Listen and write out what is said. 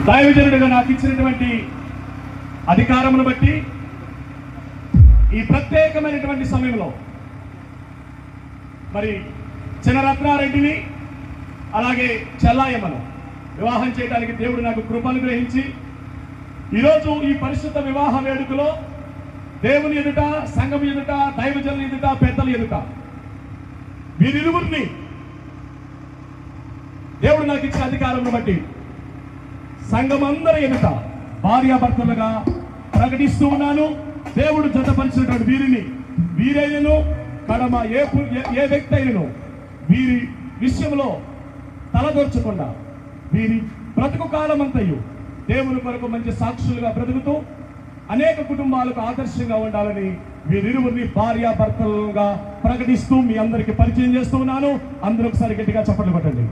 దైవజనుడిగా నాకు ఇచ్చినటువంటి అధికారమును బట్టి ఈ ప్రత్యేకమైనటువంటి సమయంలో మరి చినరత్నారెడ్డిని అలాగే చెల్లాయమ్మను వివాహం చేయడానికి దేవుడు నాకు కృపను గ్రహించి ఈరోజు ఈ పరిశుద్ధ వివాహ వేడుకలో దేవుని ఎదుట, సంఘం ఎదుట, దైవజనుల ఎదుట, పెద్దల ఎదుట వీరిరువురిని దేవుడు నాకు ఇచ్చిన అధికారం బట్టి సంఘమందరి ఎదుట భార్యాభర్తలుగా ప్రకటిస్తూ ఉన్నాను. దేవుడు జతపరిచినటువంటి వీరైనను కడమ ఏ వ్యక్తి అయినను వీరి విషయంలో తలదొర్చకుండా వీరి బ్రతుకు కాలమంతయు దేవుని కొరకు మంచి సాక్షులుగా బ్రతుకుతూ అనేక కుటుంబాలకు ఆదర్శంగా ఉండాలని వీరిరువురిని భార్యాభర్తలుగా ప్రకటిస్తూ మీ అందరికీ పరిచయం చేస్తూ ఉన్నాను. అందరూ ఒకసారి గట్టిగా చప్పట్లు కొట్టండి.